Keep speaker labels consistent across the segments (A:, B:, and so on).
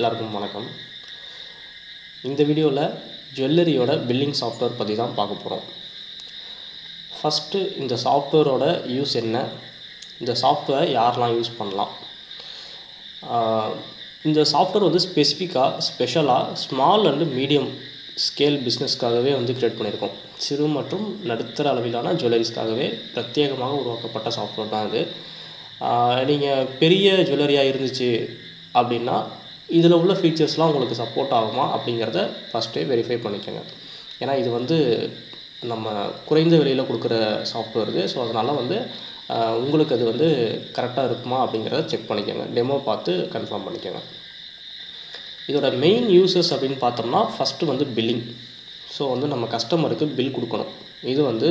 A: எல்லாருக்கும் வணக்கம். இந்த வீடியோவில் ஜுவல்லரியோட பில்லிங் சாஃப்ட்வேர் பற்றி தான் பார்க்க போகிறோம். ஃபஸ்ட்டு இந்த சாஃப்ட்வேரோட யூஸ் என்ன, இந்த சாஃப்ட்வேர் யாரெலாம் யூஸ் பண்ணலாம். இந்த சாஃப்ட்வேர் வந்து ஸ்பெஷலாக ஸ்மால் அண்டு மீடியம் ஸ்கேல் பிஸ்னஸ்க்காகவே வந்து க்ரியேட் பண்ணியிருக்கோம். சிறு மற்றும் நடுத்தர அளவிலான ஜுவல்லரிஸ்க்காகவே பிரத்யேகமாக உருவாக்கப்பட்ட சாஃப்ட்வேர் தான் இது. நீங்கள் பெரிய ஜுவல்லரியாக இருந்துச்சு அப்படின்னா இதில் உள்ள ஃபீச்சர்ஸ்லாம் உங்களுக்கு சப்போர்ட் ஆகுமா அப்படிங்கிறத ஃபஸ்ட்டே வெரிஃபை பண்ணிக்கோங்க. ஏன்னா இது வந்து நம்ம குறைந்த விலையில் கொடுக்குற சாஃப்ட்வேர் இது. ஸோ அதனால் வந்து உங்களுக்கு அது வந்து கரெக்டாக இருக்குமா அப்படிங்கிறத செக் பண்ணிக்கோங்க. டெமோ பார்த்து கன்ஃபார்ம் பண்ணிக்கோங்க. இதோட மெயின் யூசஸ் அப்படின்னு பார்த்தோம்னா ஃபஸ்ட்டு வந்து பில்லிங். ஸோ வந்து நம்ம கஸ்டமருக்கு பில் கொடுக்கணும். இது வந்து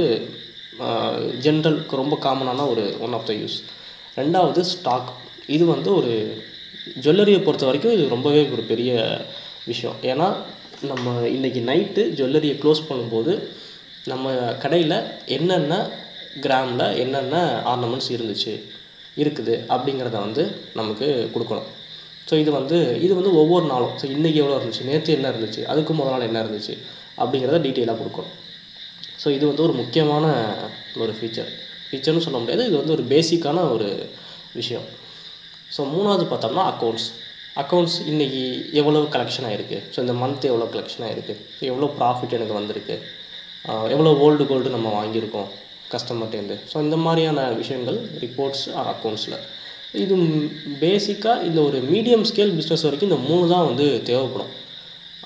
A: ஜென்ரலுக்கு ரொம்ப காமனான ஒன் ஆஃப் த யூஸ். ரெண்டாவது ஸ்டாக். இது வந்து ஒரு ஜுவல்லரியை பொறுத்த வரைக்கும் இது ரொம்பவே ஒரு பெரிய விஷயம். ஏன்னா நம்ம இன்றைக்கி நைட்டு ஜுவல்லரியை க்ளோஸ் பண்ணும்போது நம்ம கடையில் என்னென்ன கிராமில் என்னென்ன ஆர்னமெண்ட்ஸ் இருக்குது அப்படிங்கிறத வந்து நமக்கு கொடுக்கணும். ஸோ இது வந்து ஒவ்வொரு நாளும், ஸோ இன்றைக்கி எவ்வளோ இருந்துச்சு, நேற்று என்ன இருந்துச்சு, அதுக்கு முதல் நாள் என்ன இருந்துச்சு அப்படிங்கிறத டீட்டெயிலாக கொடுக்கணும். ஸோ இது வந்து ஒரு முக்கியமான ஒரு ஃபீச்சர்னு சொல்ல முடியாது. இது வந்து ஒரு பேசிக்கான ஒரு விஷயம். ஸோ மூணாவது பார்த்தோம்னா அக்கௌண்ட்ஸ் இன்றைக்கி எவ்வளோ கலெக்ஷன் ஆகிருக்கு, ஸோ இந்த மந்த் எவ்வளோ கலெக்ஷன் ஆகிருக்கு, ஸோ எவ்வளோ ப்ராஃபிட் எனக்கு வந்திருக்கு, எவ்வளோ கோல்டு நம்ம வாங்கியிருக்கோம் கஸ்டமர்ட்டேருந்து. ஸோ இந்த மாதிரியான விஷயங்கள் ரிப்போர்ட்ஸ் அக்கௌண்ட்ஸில். இது பேசிக்காக இந்த ஒரு மீடியம் ஸ்கேல் பிஸ்னஸ் வரைக்கும் இந்த 3 தான் வந்து தேவைப்படும்.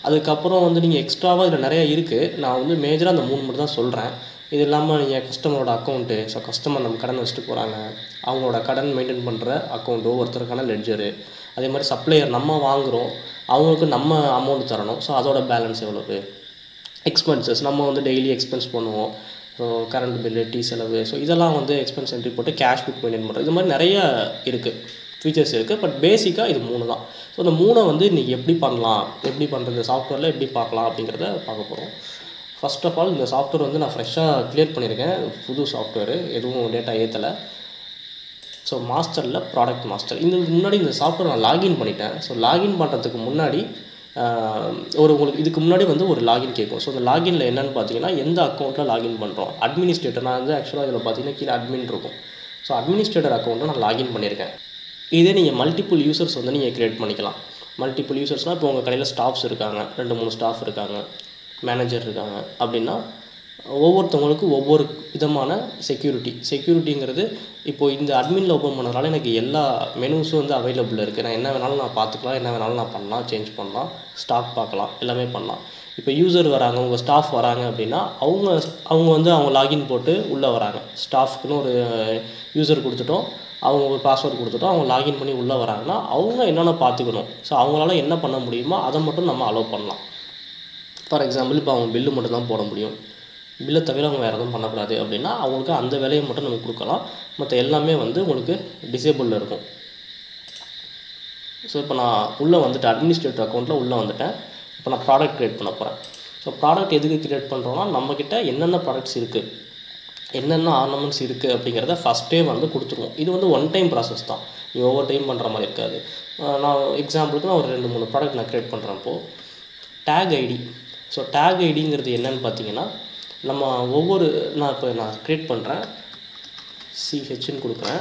A: அதுக்கப்புறம் வந்து நீங்கள் எக்ஸ்ட்ராவாக இதில் நிறையா இருக்குது. நான் வந்து மேஜராக அந்த 3 மட்டும் தான் சொல்கிறேன். இது இல்லாமல் நீங்கள் கஸ்டமரோட அக்கௌண்ட்டு, ஸோ கஸ்டமர் நம்ம கடன் வச்சுட்டு போகிறாங்க, அவங்களோட கடன் மெயின்டைன் பண்ணுற அக்கௌண்ட்டு, ஒவ்வொருத்தருக்கான லெட்ஜரு, அதே மாதிரி சப்ளையர் நம்ம வாங்குகிறோம் அவங்களுக்கு நம்ம அமௌண்ட் தரணும், ஸோ அதோட பேலன்ஸ் எவ்வளவு, எக்ஸ்பென்சஸ் நம்ம வந்து டெய்லி எக்ஸ்பென்ஸ் பண்ணுவோம், ஸோ கரண்ட் பில்லு, டீ செலவு, ஸோ இதெல்லாம் வந்து எக்ஸ்பென்ஸ் என்ட்ரி போட்டு கேஷ் புக் மெயின்டைன் பண்ணுறது. இது மாதிரி நிறைய ஃபீச்சர்ஸ் இருக்குது. பட் பேசிக்காக இது 3 தான். ஸோ இந்த 3 வந்து இன்றைக்கி எப்படி பண்ணுறது சாஃப்ட்வேரில் எப்படி பார்க்கலாம் அப்படிங்கிறத பார்க்க போகிறோம். ஃபர்ஸ்ட் ஆஃப் ஆல் இந்த சாஃப்ட்வேர் வந்து நான் ஃப்ரெஷ்ஷாக க்ளியர் பண்ணியிருக்கேன். புது சாஃப்ட்வேரு, எதுவும் டேட்டா ஏற்றலை. ஸோ மாஸ்டரில் ப்ராடக்ட் மாஸ்டர். முன்னாடி இந்த சாஃப்ட்வேர் நான் லாகின் பண்ணிட்டேன். ஸோ லாகின் பண்ணுறதுக்கு முன்னாடி உங்களுக்கு இதுக்கு முன்னாடி வந்து ஒரு லாகின் கேட்கும். ஸோ அந்த லாகினில் என்னென்னு பார்த்தீங்கன்னா எந்த அக்கௌண்ட்டில் லாகின் பண்ணுறோம், அட்மினிஸ்ட்ரேட்டர். நான் வந்து ஆக்சுவலாக இதில் பார்த்தீங்கன்னா கீழே அட்மின் இருக்கும். ஸோ அட்மினிஸ்ட்ரேட்டர் அக்கௌண்ட்டை நான் லாகின் பண்ணியிருக்கேன். இதே நீங்கள் மல்டிபிள் யூசர்ஸ் வந்து நீங்கள் க்ரியேட் பண்ணிக்கலாம். மல்டிபிள் யூசர்ஸ்னால் இப்போ உங்கள் கடையில் ஸ்டாஃப்ஸ் இருக்காங்க, 2-3 ஸ்டாஃப் இருக்காங்க, மேனேஜர் இருக்காங்க அப்படின்னா ஒவ்வொருத்தவங்களுக்கு ஒவ்வொரு விதமான செக்யூரிட்டிங்கிறது இப்போது இந்த அட்மினில் ஓப்பன் பண்ணதுனால எனக்கு எல்லா மெனுஸும் வந்து அவைலபிள் இருக்குது. நான் என்ன வேணாலும் நான் பார்த்துக்கலாம், என்ன வேணாலும் நான் பண்ணலாம், சேஞ்ச் பண்ணலாம், ஸ்டாக் பார்க்கலாம், எல்லாமே பண்ணலாம். இப்போ யூசர் வராங்க, உங்கள் ஸ்டாஃப் வராங்க அப்படின்னா அவங்க லாகின் போட்டு உள்ளே வராங்க. ஸ்டாஃப்க்குன்னு ஒரு யூசர் கொடுத்துட்டோம், அவங்க ஒரு பாஸ்வேர்டு கொடுத்துட்டோம், அவங்க லாகின் பண்ணி உள்ளே வராங்கன்னா அவங்க என்னென்ன பார்த்துக்கணும், ஸோ அவங்களால என்ன பண்ண முடியுமோ அதை மட்டும் நம்ம அலோவ் பண்ணலாம். ஃபார் எக்ஸாம்பிள் இப்போ அவங்க பில்லு மட்டும் தான் போட முடியும், பில்லை தவிர அவங்க வேறு எதுவும் பண்ணக்கூடாது அப்படின்னா அவங்களுக்கு அந்த வேலையை மட்டும் நம்ம கொடுக்கலாம். மற்ற எல்லாமே வந்து உங்களுக்கு டிசேபிளில் இருக்கும். ஸோ இப்போ நான் உள்ளே வந்துட்டேன், அட்மினிஸ்ட்ரேட்டர் அக்கௌண்ட்டில் உள்ளே வந்துட்டேன். இப்போ நான் ப்ராடக்ட் க்ரியேட் பண்ண போகிறேன். ஸோ ப்ராடக்ட் எதுக்கு க்ரியேட் பண்ணுறோன்னா நம்மக்கிட்ட என்னென்ன ப்ராடக்ட்ஸ் இருக்குது, என்னென்ன ஆர்னமெண்ட்ஸ் இருக்குது அப்படிங்கிறத ஃபஸ்ட்டே வந்து கொடுத்துருவோம். இது வந்து ஒன் டைம் ப்ராசஸ் தான், நீங்கள் ஒவ்வொரு டைம் பண்ணுற மாதிரி இருக்காது. நான் எக்ஸாம்பிளுக்கு நான் ஒரு 2-3 ப்ராடக்ட் நான் க்ரியேட் பண்ணுறப்போ டேக் ஐடி. ஸோ டேக் ஐடிங்கிறது என்னென்னு பார்த்தீங்கன்னா நான் க்ரியேட் பண்ணுறேன், சிஹெச்ன்னு கொடுக்குறேன்,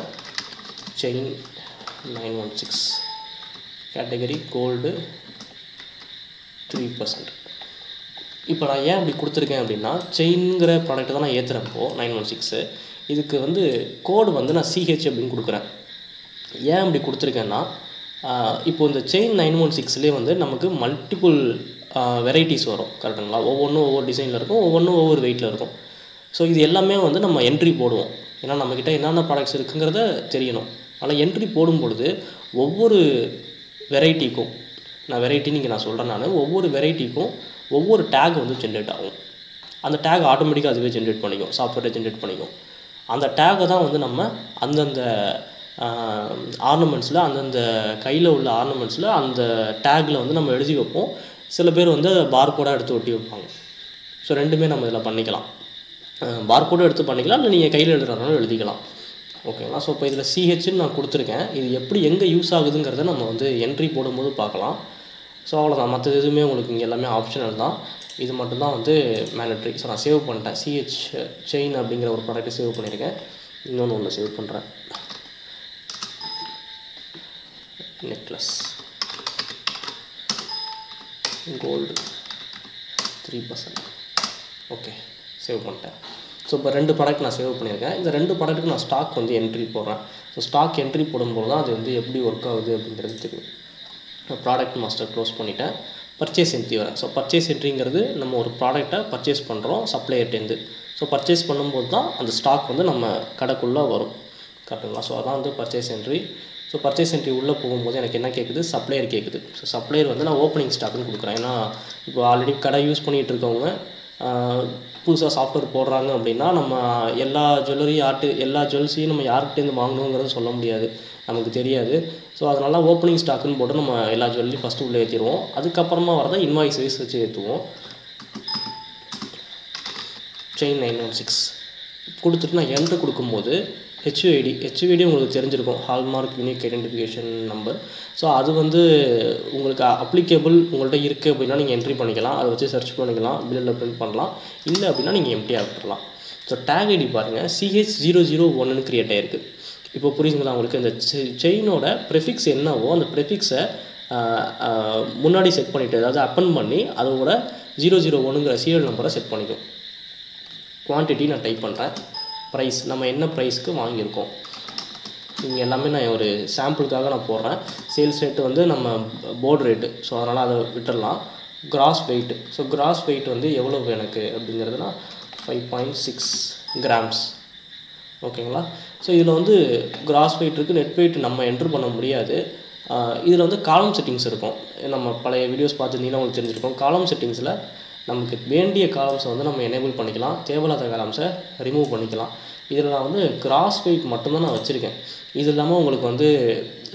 A: செயின் 916, கேட்டகரி கோல்டு 3%. இப்போ நான் ஏன் அப்படி கொடுத்துருக்கேன் அப்படின்னா செயின்கிற ப்ராடக்ட் தான் நான் ஏற்றுறப்போ 916 இதுக்கு வந்து கோடு வந்து நான் சிஹெச் அப்படின்னு கொடுக்குறேன். ஏன் அப்படி கொடுத்துருக்கேன்னா இப்போது இந்த செயின் 916லேயே வந்து நமக்கு மல்டிபிள் வெரைட்டிஸ் வரும், கரெக்டுங்களா? ஒவ்வொன்றும் ஒவ்வொரு டிசைனில் இருக்கும், ஒவ்வொன்றும் ஒவ்வொரு வெயிட்டில் இருக்கும். ஸோ இது எல்லாமே வந்து நம்ம என்ட்ரி போடுவோம். ஏன்னா நம்மக்கிட்ட என்னென்ன ப்ராடக்ட்ஸ் இருக்குங்கிறத தெரியணும். ஆனால் என்ட்ரி போடும்பொழுது ஒவ்வொரு வெரைட்டிக்கும் நான் சொல்கிறேன், ஒவ்வொரு வெரைட்டிக்கும் ஒவ்வொரு டேக் வந்து ஜென்ரேட் ஆகும். அந்த டேக் ஆட்டோமேட்டிக்காக அதுவே ஜென்ரேட் பண்ணிக்கும், சாஃப்ட்வேரை ஜென்ரேட் பண்ணிக்கும். அந்த டேக்கை தான் வந்து நம்ம அந்தந்த ஆர்னமெண்ட்ஸில், அந்தந்த கையில் உள்ள ஆர்னமெண்ட்ஸில் அந்த டேக்கில் வந்து நம்ம எழுதி வைப்போம். சில பேர் வந்து பார்கோடாக எடுத்து ஒட்டி வைப்பாங்க. ஸோ ரெண்டுமே நம்ம இதில் பண்ணிக்கலாம். பார்கோடும் எடுத்து பண்ணிக்கலாம், இல்லை நீங்கள் கையில் எழுதுறதுனாலும் எழுதிக்கலாம். ஓகேங்களா? ஸோ இப்போ இதில் சிஹெச்ன்னு நான் கொடுத்துருக்கேன். இது எப்படி எங்கே யூஸ் ஆகுதுங்கிறத நம்ம வந்து என்ட்ரி போடும்போது பார்க்கலாம். ஸோ அவ்வளோதான். மற்றது எதுவுமே உங்களுக்கு இங்கே எல்லாமே ஆப்ஷனல் தான். இது மட்டும்தான் வந்து மேண்டட்ரி. ஸோ நான் சேவ் பண்ணிட்டேன். சிஹெச் செயின் அப்படிங்கிற ஒரு ப்ராடக்ட்டை சேவ் பண்ணியிருக்கேன். இன்னொன்று ஒன்று சேவ் பண்ணுறேன். Necklace gold 3%. ஓகே, சேவ் பண்ணிட்டேன். ஸோ இப்போ 2 ப்ராடக்ட் நான் சேவ் பண்ணியிருக்கேன். இந்த 2 ப்ராடக்ட்டுக்கு நான் ஸ்டாக் வந்து என்ட்ரி போடுறேன். ஸோ ஸ்டாக் என்ட்ரி போடும்போது தான் அது வந்து எப்படி ஒர்க் ஆகுது அப்படிங்கிறது தெரியும். ப்ராடக்ட் மாஸ்டர் க்ளோஸ் பண்ணிவிட்டேன். பர்ச்சேஸ் என்ட்ரி வரேன். ஸோ பர்ச்சேஸ் என்ட்ரிங்கிறது நம்ம ஒரு ப்ராடக்ட்டை பர்ச்சேஸ் பண்ணுறோம் சப்ளையர்ட்டேருந்து. ஸோ பர்ச்சேஸ் பண்ணும்போது தான் அந்த ஸ்டாக் வந்து நம்ம கடைக்குள்ளே வரும். கரெக்டுங்களா? ஸோ அதான் வந்து purchase entry. So purchase entry உள்ளே போகும்போது எனக்கு என்ன கேட்குது? சப்ளையர் கேட்குது. ஸோ சப்ளையர் வந்து நான் ஓப்பனிங் ஸ்டாக்குன்னு கொடுக்குறேன். ஏன்னா இப்போ ஆல்ரெடி கடை யூஸ் பண்ணிகிட்டு இருக்கவங்க புதுசாக சாஃப்ட்வேர் போடுறாங்க அப்படின்னா நம்ம எல்லா ஜுவல்ஸையும் நம்ம யார்கிட்டேருந்து வாங்கணுங்கிறது சொல்ல முடியாது, நமக்கு தெரியாது. ஸோ அதனால் ஓப்பனிங் ஸ்டாக்குன்னு போட்டு நம்ம எல்லா ஜுவல்லையும் ஃபஸ்ட்டு உள்ளே ஏற்றிடுவோம். அதுக்கப்புறமா வரதை இன்வாய்ஸ் வைஸ் வச்சு ஏற்றுவோம். செயின் 916 கொடுத்துட்டு நான் என்ட்ரு கொடுக்கும்போது ஹெச்யூஐடி உங்களுக்கு தெரிஞ்சிருக்கும், hallmark unique identification number. So அது வந்து உங்களுக்கு அப்ளிகேபிள் உங்கள்கிட்ட இருக்குது அப்படின்னா நீங்கள் என்ட்ரி பண்ணிக்கலாம். அதை வச்சு சர்ச் பண்ணிக்கலாம், பில்லில் பிரிண்ட் பண்ணலாம். இல்லை அப்படின்னா நீங்கள் எம்டியாக விட்டுறலாம். ஸோ டேக் ஐடி பாருங்கள், CH001ன்னு க்ரியேட் ஆகிருக்கு. இப்போ புரியுதுங்களா உங்களுக்கு? இந்த செயினோட ப்ரெஃபிக்ஸ் என்னவோ அந்த ப்ரெஃபிக்ஸை முன்னாடி செட் பண்ணிவிட்டு, அதாவது அப்பன் பண்ணி அதோட 001ங்கிற சீரியல் நம்பரை செட் பண்ணிக்கும். குவான்டிட்டி நான் டைப் பண்ணுறேன். ப்ரைஸ் நம்ம என்ன ப்ரைஸ்க்கு வாங்கியிருக்கோம் இங்கே எல்லாமே நான் ஒரு சாம்பிளுக்காக நான் போடுறேன். சேல்ஸ் ரேட்டு வந்து நம்ம போர்டு ரேட்டு, ஸோ அதனால் அதை விட்டுடலாம். Cross weight, so gross weight வந்து எவ்வளோ எனக்கு அப்படிங்கிறதுனா 5.6 கிராம்ஸ். ஓகேங்களா? ஸோ இதில் வந்து கிராஸ் வெயிட் இருக்குது, நெட் வெயிட் நம்ம என்ட்ரு பண்ண முடியாது. இதில் வந்து காலம் செட்டிங்ஸ் இருக்கும். நம்ம பழைய வீடியோஸ் பார்த்துருந்தீங்கன்னா உங்களுக்கு தெரிஞ்சிருக்கும். காலம் செட்டிங்ஸில் நமக்கு வேண்டிய காலம்ஸை வந்து நம்ம எனேபிள் பண்ணிக்கலாம், தேவையில்லாத காலம்ஸை ரிமூவ் பண்ணிக்கலாம். இதில் நான் வந்து கிராஸ் வெயிட் மட்டும்தான் நான் வச்சுருக்கேன். இது இல்லாமல் உங்களுக்கு வந்து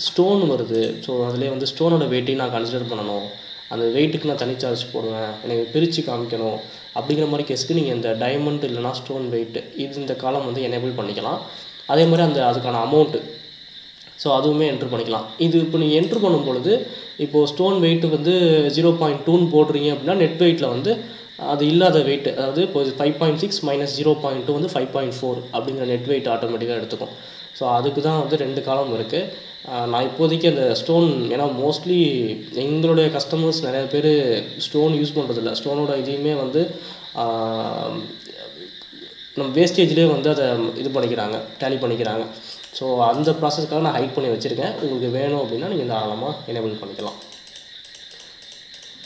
A: ஸ்டோன் வருது. ஸோ அதிலே வந்து ஸ்டோனோட வெயிட்டையும் நான் கன்சிடர் பண்ணணும். அந்த வெயிட்டுக்கு நான் தனி சார்ஜ் போடுவேன், எனக்கு பிரித்து காமிக்கணும். அப்படிங்கிற மாதிரி கேஸுக்கு நீங்கள் இந்த டைமண்ட் இல்லைனா ஸ்டோன் வெயிட் இந்த காலம் வந்து எனேபிள் பண்ணிக்கலாம். அதே மாதிரி அதுக்கான அமௌண்ட்டு, ஸோ அதுவுமே என்ட்ரு பண்ணிக்கலாம். இது இப்போ நீங்கள் என்ட்ரு பண்ணும் பொழுது இப்போது ஸ்டோன் வெயிட்டு வந்து 0.2ன்னு போடுறீங்க அப்படின்னா நெட் வெயிட்டில் வந்து அது இல்லாத வெயிட்டு, அதாவது இப்போ 5.6 மைனஸ் 0.2 வந்து 5.4 அப்படிங்கிற நெட் வெயிட் ஆட்டோமேட்டிக்காக எடுத்துக்கும். ஸோ அதுக்கு தான் வந்து 2 காலம் இருக்குது. நான் இப்போதைக்கு அந்த ஸ்டோன், ஏன்னா மோஸ்ட்லி எங்களுடைய கஸ்டமர்ஸ் நிறைய பேர் ஸ்டோன் யூஸ் பண்ணுறதில்ல. ஸ்டோனோட இதையுமே வந்து நம்ம வேஸ்டேஜ்லேயே வந்து அதை இது பண்ணிக்கிறாங்க, டேலி பண்ணிக்கிறாங்க. ஸோ அந்த ப்ராசஸ்க்காக நான் ஹைட் பண்ணி வச்சுருக்கேன். உங்களுக்கு வேணும் அப்படின்னா நீங்கள் தாராளமாக எனேபிள் பண்ணிக்கலாம்.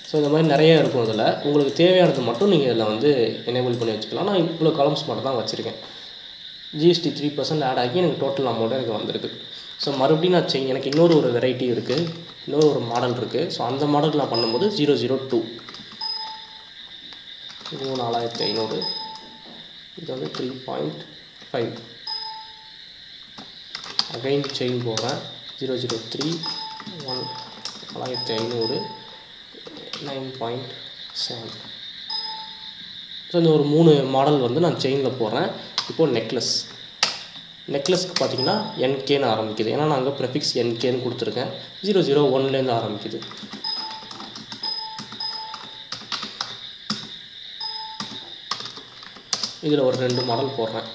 A: ஸோ இந்த மாதிரி நிறைய இருக்கும். இதில் உங்களுக்கு தேவையானது மட்டும் நீங்கள் இதில் வந்து எனேபிள் பண்ணி வச்சுக்கலாம். நான் இவ்வளோ காலம்ஸ் மட்டும் தான் வச்சுருக்கேன். GST 3% ஆட் ஆகி எனக்கு டோட்டல் அமௌண்ட்டு எனக்கு வந்திருக்கு. ஸோ மறுபடியும் நான் எனக்கு இன்னொரு வெரைட்டி இருக்குது, இன்னொரு ஒரு மாடல் இருக்குது. ஸோ அந்த மாடல் நான் பண்ணும்போது 002 இதுவும் 4500, இது வந்து 3.5. அகைன் செயின் போடுறேன். 003 4500 9.7. ஸோ இந்த ஒரு 3 மாடல் வந்து நான் செயினில் போடுறேன். இப்போது நெக்லஸ்க்கு பார்த்தீங்கன்னா NKன்னு ஆரம்பிக்குது. ஏன்னா நாங்கள் ப்ரெஃபிக்ஸ் NKன்னு கொடுத்துருக்கேன். 001லேருந்து ஆரம்பிக்குது. இதில் ஒரு 2 மாடல் போடுறேன்.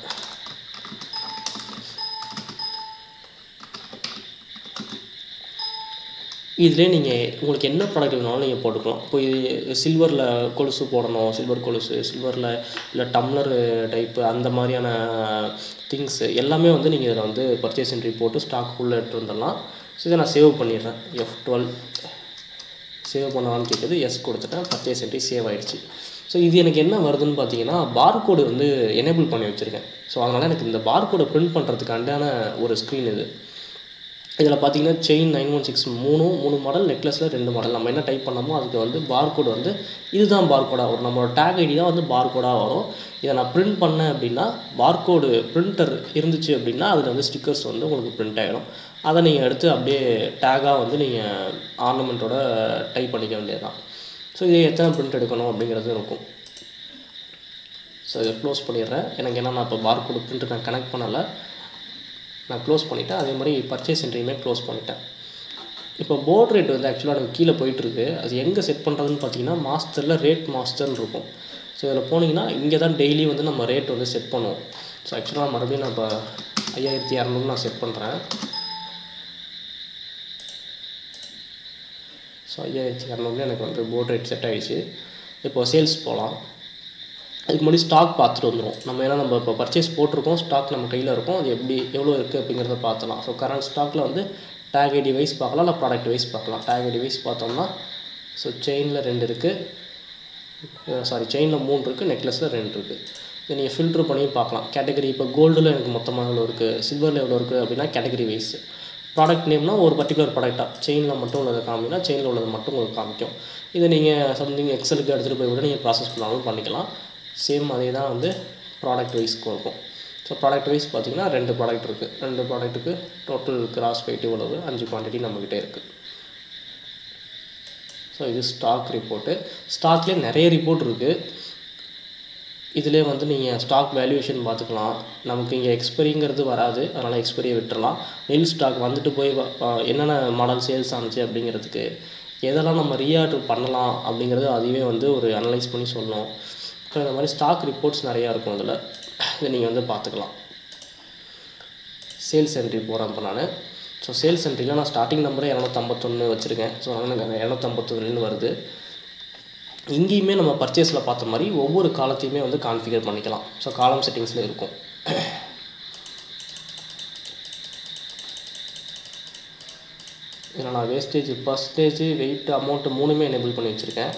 A: இதிலே நீங்கள் உங்களுக்கு என்ன ப்ராடக்ட் வேணாலும் நீங்கள் போட்டுக்கலாம். இப்போ இது சில்வரில் கொலுசு போடணும், சில்வர் கொலுசு, சில்வரில் இல்லை டம்ளர் டைப்பு அந்த மாதிரியான திங்ஸு எல்லாமே வந்து நீங்கள் இதில் வந்து பர்ச்சேஸ் என்ட்ரி போட்டு ஸ்டாக் உள்ளே எடுத்து வந்துடலாம். ஸோ இதை நான் சேவ் பண்ணிடுறேன். F12 சேவ் பண்ணலான்னு கேட்குது, எஸ் கொடுத்துட்டேன். பர்ச்சேஸ் என்ட்ரி சேவ் ஆகிடுச்சு. ஸோ இது எனக்கு என்ன வருதுன்னு பார்த்தீங்கன்னா பார்கோடு வந்து எனேபிள் பண்ணி வச்சுருக்கேன். ஸோ அதனால் எனக்கு இந்த பார்கோடை பிரிண்ட் பண்ணுறதுக்காண்டான ஒரு ஸ்க்ரீன் இது. இதில் பார்த்தீங்கன்னா செயின் 916 3 மாடல், நெக்லஸில் 2 மாடல். நம்ம என்ன டைப் பண்ணோமோ அதுக்கு வந்து பார்கோடு வந்து இதுதான் பார்கோடாக வரும். நம்மளோட டேக் ஐடி தான் வந்து பார்கோடாக வரும். இதை நான் பிரிண்ட் பண்ணேன் அப்படின்னா பார்கோடு பிரிண்டர் இருந்துச்சு அப்படின்னா அதில் வந்து ஸ்டிக்கர்ஸ் வந்து உங்களுக்கு பிரிண்ட் ஆகிடும். அதை நீங்கள் எடுத்து அப்படியே டேக்காக வந்து நீங்கள் ஆர்னமெண்ட்டோட டைப் பண்ணிக்க வேண்டியது தான். ஸோ இதை எத்தனை பிரிண்ட் எடுக்கணும் அப்படிங்கிறது இருக்கும். ஸோ இதை க்ளோஸ் பண்ணிடுறேன். எனக்கு என்ன, நான் இப்போ பார்கோடு பிரிண்ட் நான் கனெக்ட் பண்ணலை, நான் க்ளோஸ் பண்ணிவிட்டேன். அதே மாதிரி பர்ச்சேஸ் என்ட்ரியுமே க்ளோஸ் பண்ணிட்டேன். இப்போ போர்ட் ரேட் வந்து ஆக்சுவலாக எனக்கு கீழே போயிட்டுருக்கு. அது எங்கே செட் பண்ணுறதுன்னு பார்த்தீங்கன்னா மாஸ்டரில் ரேட் மாஸ்டர்னு இருக்கும். ஸோ இதில் போனீங்கன்னா இங்கே தான் டெய்லி வந்து நம்ம ரேட் வந்து செட் பண்ணுவோம். ஸோ ஆக்சுவலாக மறுபடியும் நான் இப்போ 5200 நான் செட் பண்ணுறேன். ஸோ 5200 எனக்கு வந்து போர்ட் ரேட் செட் ஆகிடுச்சு. இப்போ சேல்ஸ் போகலாம். அதுக்கு முன்னாடி ஸ்டாக் பார்த்துட்டு வந்துடும். ஏன்னா நம்ம இப்போ பர்ச்சேஸ் போட்டிருக்கோம், ஸ்டாக் நம்ம கையில் இருக்கும், அது எவ்வளோ இருக்குது அப்படிங்கிறத பார்த்தலாம். ஸோ கரண்ட் ஸ்டாக்கில் வந்து டேக் ஐடி வைஸ் பார்க்கலாம், இல்லை ப்ராடக்ட் வைஸ் பார்க்கலாம். டேக் ஐடி வைஸ் பார்த்தோம்னா ஸோ செயினில் 2 இருக்குது, செயினில் 3 இருக்குது, நெக்லஸில் 2 இருக்குது. இதை நீங்கள் ஃபில்ட்ரு பண்ணி பார்க்கலாம். கேட்டகரி இப்போ கோல்டில் எனக்கு மொத்தமாக எவ்வளோ இருக்குது, சில்வரில் எவ்வளோ இருக்குது அப்படின்னா கேட்டகரி வைஸ். ப்ராடக்ட் நேம்னா ஒரு பர்டிகுலர் ப்ராடக்டாக செயினில் மட்டும் உள்ளதை காமினா செயினில் உள்ளது மட்டும் உங்களுக்கு காமிக்கும். இதை நீங்கள் சம்திங் எக்ஸலுக்கு எடுத்துகிட்டு போய் விட நீங்கள் ப்ராசஸ் பண்ணாலும் பண்ணிக்கலாம். சேம் அதே தான் வந்து ப்ராடக்ட் வைஸ்க்கு இருக்கும். ஸோ ப்ராடக்ட் வைஸ் பார்த்திங்கன்னா 2 ப்ராடக்ட் இருக்குது. 2 ப்ராடக்ட்டுக்கு டோட்டல் கிராஸ் வெயிட் இவ்வளவு 5 குவான்டிட்டி நம்மக்கிட்டே இருக்குது. ஸோ இது ஸ்டாக் ரிப்போர்ட்டு. ஸ்டாக்லேயே நிறைய ரிப்போர்ட் இருக்குது. இதிலே வந்து நீங்கள் ஸ்டாக் வேல்யூவேஷன் பார்த்துக்கலாம். நமக்கு இங்கே எக்ஸ்பைரிங்கிறது வராது, அதனால் எக்ஸ்பைரியை விட்டுறலாம். நெல் ஸ்டாக் வந்துட்டு போய் என்னென்ன மாடல் சேல்ஸ் ஆனிச்சு அப்படிங்கிறதுக்கு எதெல்லாம் நம்ம ரீஆர்டர் பண்ணலாம் அப்படிங்கிறது அதுவே வந்து ஒரு அனலைஸ் பண்ணி சொல்லணும். ஸோ இந்த மாதிரி ஸ்டாக் ரிப்போர்ட்ஸ் நிறையா இருக்கும். அதில் இதை நீங்கள் வந்து பார்த்துக்கலாம். சேல்ஸ் என்ட்ரி போகிறேன் இப்போ நான். ஸோ சேல்ஸ் என்ட்ரியில் நான் ஸ்டார்டிங் நம்பரே 251 வச்சுருக்கேன். ஸோ அதனால் எனக்கு 251 வருது. இங்கேயுமே நம்ம பர்ச்சேஸில் பார்த்த மாதிரி ஒவ்வொரு காலத்தையுமே வந்து கான்ஃபிகர் பண்ணிக்கலாம். ஸோ காலம் செட்டிங்ஸில் இருக்கும். இதில் நான் வேஸ்டேஜ், பர்சன்டேஜ், வெயிட், அமௌண்ட்டு 3மே எனேபிள் பண்ணி வச்சுருக்கேன்.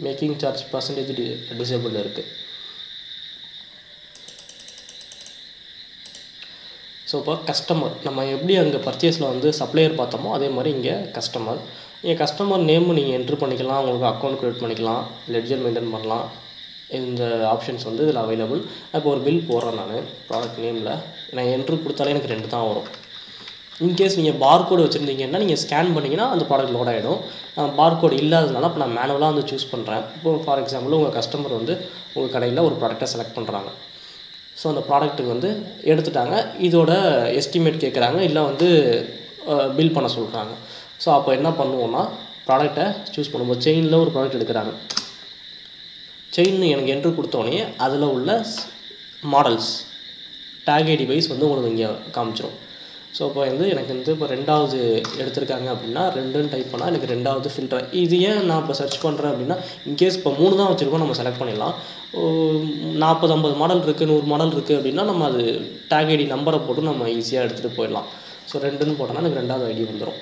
A: மேக்கிங் சார்ஜ் பர்சன்டேஜ் டிசேபிள் இருக்குது. ஸோ இப்போ கஸ்டமர் நம்ம எப்படி அங்கே பர்ச்சேஸில் வந்து சப்ளையர் பார்த்தோமோ அதே மாதிரி இங்கே கஸ்டமர். நீங்கள் கஸ்டமர் நேம் நீங்கள் என்ட்ரு பண்ணிக்கலாம், உங்களுக்கு அக்கௌண்ட் க்ரியேட் பண்ணிக்கலாம், லெட்ஜர் மெயின்டைன் பண்ணலாம். இந்த ஆப்ஷன்ஸ் வந்து இதில் அவைலபிள். இப்போ ஒரு பில் போடுறேன் நான் ப்ராடக்ட் நேமில். நான் என்ட்ரு கொடுத்தாலே எனக்கு 2 தான் வரும். இன்கேஸ் நீங்கள் பார்கோடு வச்சுருந்தீங்கன்னா நீங்கள் ஸ்கேன் பண்ணிங்கன்னா அந்த ப்ராடக்ட் லோட் ஆகிடும். பார்கோடு இல்லாததுனால இப்போ நான் மேனுவலாக வந்து சூஸ் பண்ணுறேன். இப்போ ஃபார் எக்ஸாம்பிள் உங்கள் கஸ்டமர் வந்து உங்கள் கடையில் ஒரு ப்ராடக்டை செலக்ட் பண்ணுறாங்க. ஸோ அந்த ப்ராடக்ட்டுக்கு வந்து எடுத்துட்டாங்க, இதோட எஸ்டிமேட் கேட்குறாங்க, இல்லை வந்து பில் பண்ண சொல்கிறாங்க. ஸோ அப்போ என்ன பண்ணுவோன்னா ப்ராடக்டை சூஸ் பண்ணும்போது செயினில் ஒரு ப்ராடக்ட் எடுக்கிறாங்க. செயின் எனக்கு என்ட்ரு கொடுத்தோடனே அதில் உள்ள மாடல்ஸ் டேக் ஐடி வைஸ் வந்து உங்களுக்கு இங்கே காமிச்சிடும். ஸோ இப்போ வந்து எனக்கு வந்து இப்போ 2வது எடுத்திருக்காங்க அப்படின்னா 2ன்னு டைப் பண்ணால் எனக்கு 2வது ஃபில்டர். இது ஏன் நான் இப்போ சர்ச் பண்ணுறேன் அப்படின்னா இன்கேஸ் இப்போ 3 தான் வச்சுருக்கோம், நம்ம செலக்ட் பண்ணிடலாம். 40-50 மாடல் இருக்குது, 100 மாடல் இருக்குது அப்படின்னா நம்ம அது டேக் ஐடி நம்பரை போட்டு நம்ம ஈஸியாக எடுத்துகிட்டு போயிடலாம். ஸோ 2ன்னு போட்டோன்னா எனக்கு 2வது ஐடி வந்துடும்.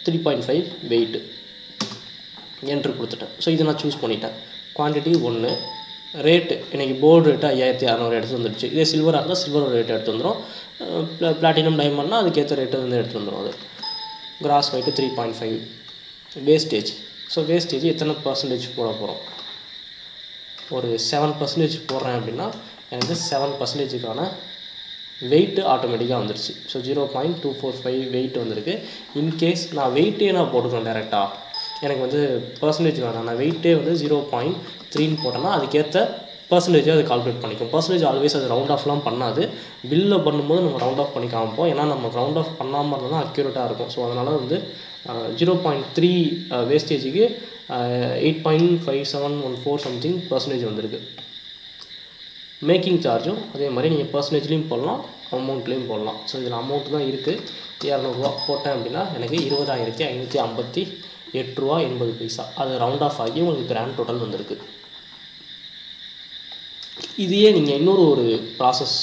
A: 3.5 வெயிட்டு என்ட்ரு கொடுத்துட்டேன். ஸோ இது நான் சூஸ் பண்ணிட்டேன். குவான்டிட்டி 1, ரேட்டு இன்றைக்கி போர்டு ரேட்டு 5600 எடுத்து வந்துடுச்சு. இதே சில்வராக இருந்தால் சில்வர் ரேட்டு எடுத்து வந்துடும். பிளாட்டினம் டைமண்ட்னா அதுக்கேற்ற ரேட்டு வந்து எடுத்து வந்துடும். அது cross weight 3.5. Wastage. So wastage எத்தனை பர்சன்டேஜ் போட போகிறோம், ஒரு 7% போடுறேன் அப்படின்னா எனக்கு 7%க்கான வெயிட்டு ஆட்டோமேட்டிக்காக வந்துடுச்சு. ஸோ 0.245 வெயிட் வந்திருக்கு. இன்கேஸ் நான் வெயிட்டே நான் போட்டுக்கிறேன் டேரெக்டாக, எனக்கு வந்து பர்சன்டேஜ் வேணாம், நான் வெயிட்டே வந்து 0.3ன்னு போட்டேன்னா அதுக்கேற்ற பர்சன்டேஜாக அது கால்குலேட் பண்ணிக்கும். பர்சன்டேஜ் ஆல்வேஸ் அது ரவுண்ட் ஆஃப்லாம் பண்ணாது. பில்லில் பண்ணும்போது நம்ம ரவுண்ட் ஆஃப் பண்ணி காமிப்போம். ஏன்னா நம்ம ரவுண்ட் ஆஃப் பண்ணாமல் இருந்தால் தான் அக்யூரேட்டாக இருக்கும். ஸோ அதனால் வந்து 0.3 வேஸ்டேஜுக்கு 8.5714 சம்திங் பர்சன்டேஜ் வந்திருக்கு. மேக்கிங் சார்ஜும் அதே மாதிரி நீங்கள் பர்சன்டேஜ்லேயும் போடலாம், அமௌண்ட்லேயும் போடலாம். ஸோ இதில் அமௌண்ட் தான் இருக்குது. 200 போட்டேன் அப்படின்னா எனக்கு 20,558 ரூபா 80 பைசா. அது ரவுண்ட் ஆஃப் ஆகி உங்களுக்கு கிராண்ட் டோட்டல் வந்திருக்கு. இதையே நீங்கள் இன்னொரு ஒரு ப்ராசஸ்,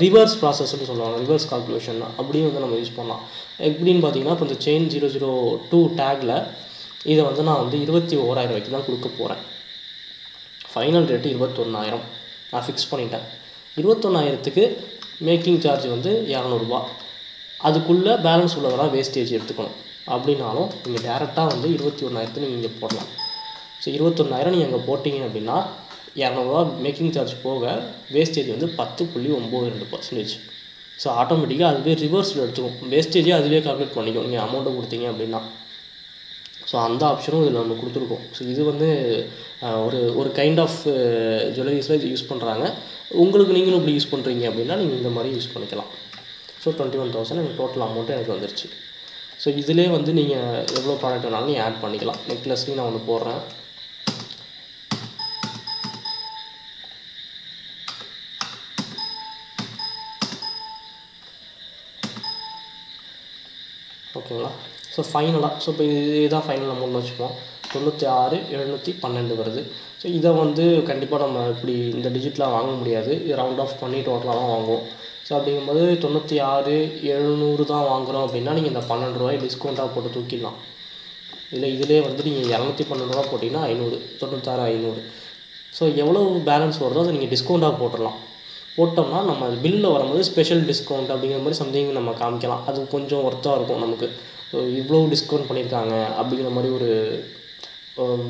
A: ரிவர்ஸ் ப்ராசஸ்ன்னு சொல்லுவாங்க, ரிவர்ஸ் கால்குலேஷன் அப்படியும் வந்து நம்ம யூஸ் பண்ணலாம். எப்படின்னு பார்த்தீங்கன்னா இப்போ இந்த செயின் 002 டேக்கில் இதை வந்து நான் வந்து 21,000 ரூபாய்க்கு தான் கொடுக்க போகிறேன். ஃபைனல் ரேட்டு 21,000 நான் ஃபிக்ஸ் பண்ணிட்டேன். 21,000க்கு மேக்கிங் சார்ஜ் வந்து 200 ரூபா. அதுக்குள்ளே பேலன்ஸ் உள்ளதெல்லாம் வேஸ்டேஜ் எடுத்துக்கணும். அப்படின்னாலும் நீங்கள் டேரெக்டாக வந்து 21,000 நீங்கள் இங்கே போடலாம். ஸோ 21,000 நீங்கள் அங்கே போட்டிங்க அப்படின்னா 200 ரூபா மேக்கிங் சார்ஜ் போக வேஸ்டேஜ் வந்து 10.92%. ஸோ ஆட்டோமேட்டிக்காக அதுவே ரிவர்ஸில் எடுத்துக்கும். வேஸ்டேஜே அதுவே கால்குலேட் பண்ணிக்கும் நீங்கள் அமௌண்ட்டை கொடுத்தீங்க அப்படின்னா. ஸோ அந்த ஆப்ஷனும் இதில் நம்ம கொடுத்துருக்கோம். ஸோ இது வந்து ஒரு கைண்ட் ஆஃப் ஜுவல்லரிஸில் இது யூஸ் பண்ணுறாங்க. உங்களுக்கு நீங்களும் இப்படி யூஸ் பண்ணுறீங்க அப்படின்னா நீங்கள் இந்த மாதிரி யூஸ் பண்ணிக்கலாம். ஸோ ஸோ 21,000 எனக்கு டோட்டல் அமௌண்ட்டு எனக்கு வந்துருச்சு. ஸோ இதிலே வந்து நீங்கள் எவ்வளோ ப்ராடக்ட் வேணாலும் நீங்கள் ஆட் பண்ணிக்கலாம். நெக்லஸ்லையும் நான் ஒன்று போடுறேன். ஓகேங்களா? ஸோ ஃபைனலாக இப்போ இதுதான் ஃபைனல் அமௌண்ட்னு வச்சுப்போம். 96,712 வருது. ஸோ இதை வந்து கண்டிப்பாக நம்ம இப்படி இந்த டிஜிட்லாம் வாங்க முடியாது. இது ரவுண்ட் ஆஃப் பண்ணி டோட்டலாக தான் வாங்குவோம். ஸோ அப்படிங்கும்போது 96,700 தான் வாங்குகிறோம் அப்படின்னா நீங்கள் இந்த ₹12 டிஸ்கவுண்ட்டாக போட்டு தூக்கிடலாம். இதிலே வந்து நீங்கள் ₹212 போட்டிங்கன்னா 500, 96,500. ஸோ எவ்வளோ பேலன்ஸ் வருதோ அதை நீங்கள் டிஸ்கவுண்ட்டாக போட்டுடலாம். போட்டோம்னா நம்ம அது பில்லில் வரும்போது ஸ்பெஷல் டிஸ்கவுண்ட் அப்படிங்கிற மாதிரி சம்திங் நம்ம காமிக்கலாம். அது கொஞ்சம் ஒர்த்தாக இருக்கும் நமக்கு. இவ்வளோ டிஸ்கவுண்ட் பண்ணியிருக்காங்க அப்படிங்கிற மாதிரி ஒரு